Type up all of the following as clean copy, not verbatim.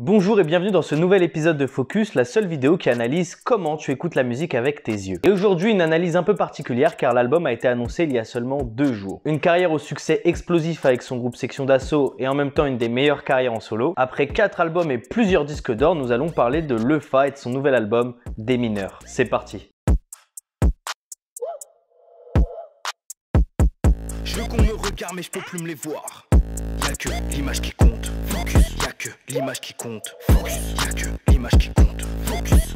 Bonjour et bienvenue dans ce nouvel épisode de Focus, la seule vidéo qui analyse comment tu écoutes la musique avec tes yeux. Et aujourd'hui, une analyse un peu particulière car l'album a été annoncé il y a seulement 2 jours. Une carrière au succès explosif avec son groupe Section d'Assaut et en même temps une des meilleures carrières en solo. Après 4 albums et plusieurs disques d'or, nous allons parler de Lefa et de son nouvel album, Des Mineurs. C'est parti. Je veux qu'on me regarde mais je peux plus me les voir. Y'a que l'image qui compte, focus. Y'a que l'image qui compte, focus. Y'a que l'image qui compte, focus.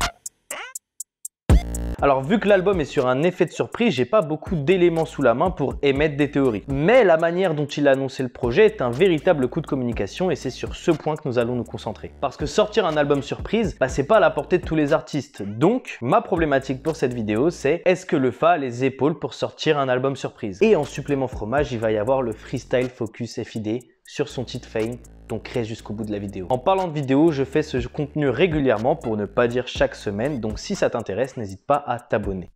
Alors vu que l'album est sur un effet de surprise, j'ai pas beaucoup d'éléments sous la main pour émettre des théories. Mais la manière dont il a annoncé le projet est un véritable coup de communication et c'est sur ce point que nous allons nous concentrer. Parce que sortir un album surprise, c'est pas à la portée de tous les artistes. Donc, ma problématique pour cette vidéo, c'est est-ce que Lefa a les épaules pour sortir un album surprise? Et en supplément fromage, il va y avoir le Freestyle Focus FID sur son titre Fame, donc reste jusqu'au bout de la vidéo. En parlant de vidéo, je fais ce contenu régulièrement pour ne pas dire chaque semaine, donc si ça t'intéresse, n'hésite pas à t'abonner.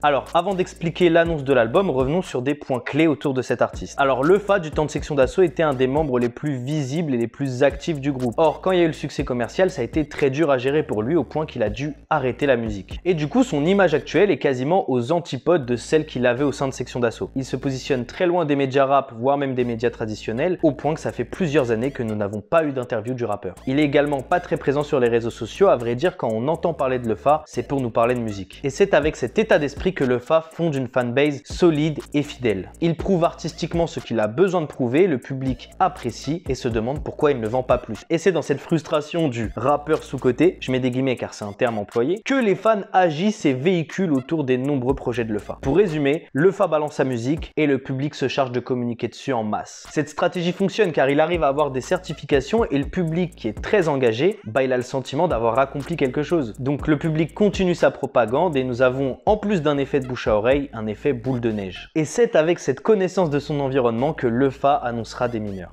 Alors, avant d'expliquer l'annonce de l'album, revenons sur des points clés autour de cet artiste. Alors, Lefa du temps de Section d'Assaut était un des membres les plus visibles et les plus actifs du groupe. Or, quand il y a eu le succès commercial, ça a été très dur à gérer pour lui au point qu'il a dû arrêter la musique. Et du coup, son image actuelle est quasiment aux antipodes de celle qu'il avait au sein de Section d'Assaut. Il se positionne très loin des médias rap, voire même des médias traditionnels, au point que ça fait plusieurs années que nous n'avons pas eu d'interview du rappeur. Il est également pas très présent sur les réseaux sociaux, à vrai dire, quand on entend parler de Lefa, c'est pour nous parler de musique. Et c'est avec cet état d'esprit que Lefa fonde une fanbase solide et fidèle. Il prouve artistiquement ce qu'il a besoin de prouver, le public apprécie et se demande pourquoi il ne vend pas plus. Et c'est dans cette frustration du rappeur sous-coté, je mets des guillemets car c'est un terme employé, que les fans agissent et véhiculent autour des nombreux projets de Lefa. Pour résumer, Lefa balance sa musique et le public se charge de communiquer dessus en masse. Cette stratégie fonctionne car il arrive à avoir des certifications et le public qui est très engagé, il a le sentiment d'avoir accompli quelque chose. Donc le public continue sa propagande et nous avons, en plus d'un effet de bouche à oreille, un effet boule de neige. Et c'est avec cette connaissance de son environnement que Lefa annoncera Des Mineurs.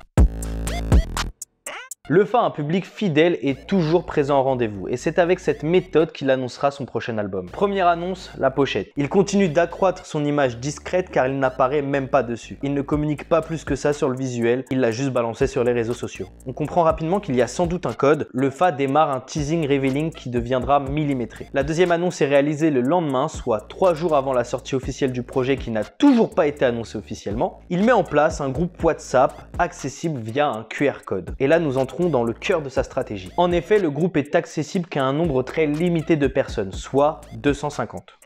Lefa a un public fidèle et toujours présent au rendez-vous et c'est avec cette méthode qu'il annoncera son prochain album. Première annonce, la pochette. Il continue d'accroître son image discrète car il n'apparaît même pas dessus. Il ne communique pas plus que ça sur le visuel, il l'a juste balancé sur les réseaux sociaux. On comprend rapidement qu'il y a sans doute un code. Lefa démarre un teasing revealing qui deviendra millimétré. La deuxième annonce est réalisée le lendemain, soit 3 jours avant la sortie officielle du projet qui n'a toujours pas été annoncé officiellement. Il met en place un groupe WhatsApp accessible via un QR code. Et là nous entrons dans le cœur de sa stratégie. En effet, le groupe est accessible qu'à un nombre très limité de personnes, soit 250.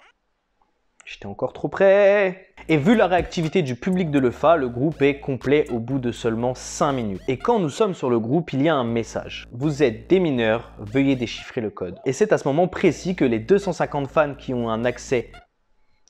J'étais encore trop près. Et vu la réactivité du public de Lefa, le groupe est complet au bout de seulement 5 minutes. Et quand nous sommes sur le groupe, il y a un message. Vous êtes des mineurs, veuillez déchiffrer le code. Et c'est à ce moment précis que les 250 fans qui ont un accès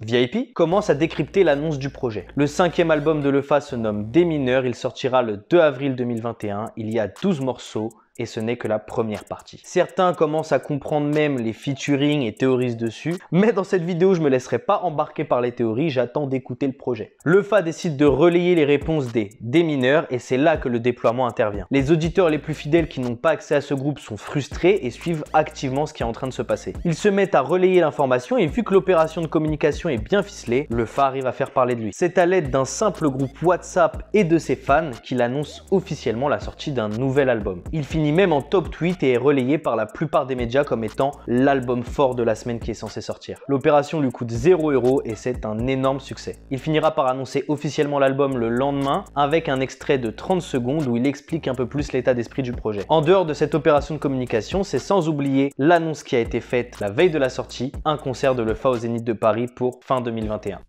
VIP commence à décrypter l'annonce du projet. Le 5e album de Lefa se nomme Des Mineurs, il sortira le 2 avril 2021, il y a 12 morceaux et ce n'est que la première partie. Certains commencent à comprendre même les featuring et théorisent dessus, mais dans cette vidéo je me laisserai pas embarquer par les théories, j'attends d'écouter le projet. Lefa décide de relayer les réponses des mineurs et c'est là que le déploiement intervient. Les auditeurs les plus fidèles qui n'ont pas accès à ce groupe sont frustrés et suivent activement ce qui est en train de se passer. Ils se mettent à relayer l'information et vu que l'opération de communication est bien ficelée, Lefa arrive à faire parler de lui. C'est à l'aide d'un simple groupe WhatsApp et de ses fans qu'il annonce officiellement la sortie d'un nouvel album. Il finit même en top tweet et est relayé par la plupart des médias comme étant l'album fort de la semaine qui est censé sortir. L'opération lui coûte 0 € et c'est un énorme succès. Il finira par annoncer officiellement l'album le lendemain avec un extrait de 30 secondes où il explique un peu plus l'état d'esprit du projet. En dehors de cette opération de communication, c'est sans oublier l'annonce qui a été faite la veille de la sortie, un concert de Lefa au Zénith de Paris pour fin 2021.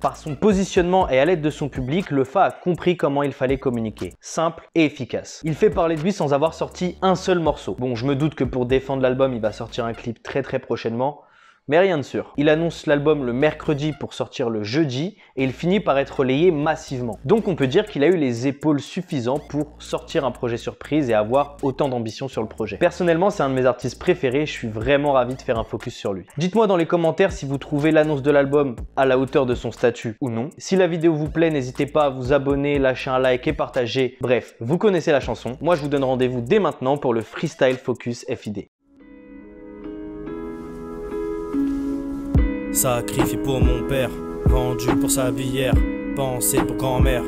Par son positionnement et à l'aide de son public, Lefa a compris comment il fallait communiquer. Simple et efficace. Il fait parler de lui sans avoir sorti un seul morceau. Bon, je me doute que pour défendre l'album, il va sortir un clip très prochainement. Mais rien de sûr. Il annonce l'album le mercredi pour sortir le jeudi et il finit par être relayé massivement. Donc on peut dire qu'il a eu les épaules suffisantes pour sortir un projet surprise et avoir autant d'ambition sur le projet. Personnellement, c'est un de mes artistes préférés, je suis vraiment ravi de faire un focus sur lui. Dites-moi dans les commentaires si vous trouvez l'annonce de l'album à la hauteur de son statut ou non. Si la vidéo vous plaît, n'hésitez pas à vous abonner, lâcher un like et partager. Bref, vous connaissez la chanson. Moi, je vous donne rendez-vous dès maintenant pour le Freestyle Focus FID. Sacrifié pour mon père, vendu pour sa bière, pensé pour grand-mère,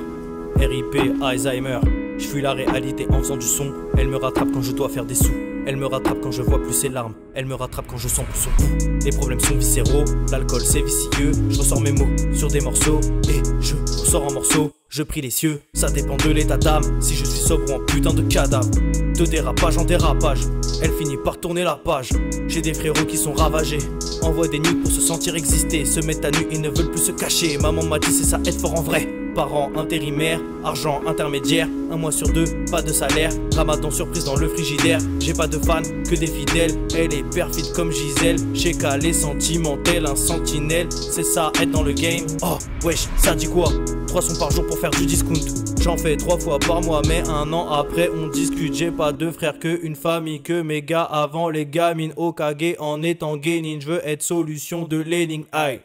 RIP Alzheimer. Je fuis la réalité en faisant du son. Elle me rattrape quand je dois faire des sous. Elle me rattrape quand je vois plus ses larmes. Elle me rattrape quand je sens plus son coup. Les problèmes sont viscéraux, l'alcool c'est vicieux. Je ressors mes mots sur des morceaux et je ressors en morceaux. Je prie les cieux, ça dépend de l'état d'âme. Si je suis sobre ou en putain de cadavre. De dérapage en dérapage, elle finit par tourner la page. J'ai des frérots qui sont ravagés. Envoient des nudes pour se sentir exister. Se mettent à nu et ne veulent plus se cacher. Maman m'a dit c'est ça être fort en vrai. Parents intérimaires, argent intermédiaire. 1 mois sur 2, pas de salaire. Ramadan surprise dans le frigidaire. J'ai pas de fans, que des fidèles. Elle est perfide comme Gisèle. J'ai calé sentimentel, un sentinelle. C'est ça être dans le game. Oh wesh, ça dit quoi? 3 sons par jour pour faire du discount. J'en fais 3 fois par mois, mais 1 an après on discute. J'ai pas de frères que une famille, que mes gars avant les gamines. Okage en étant gaining, je veux être solution de l'énigme. Aïe.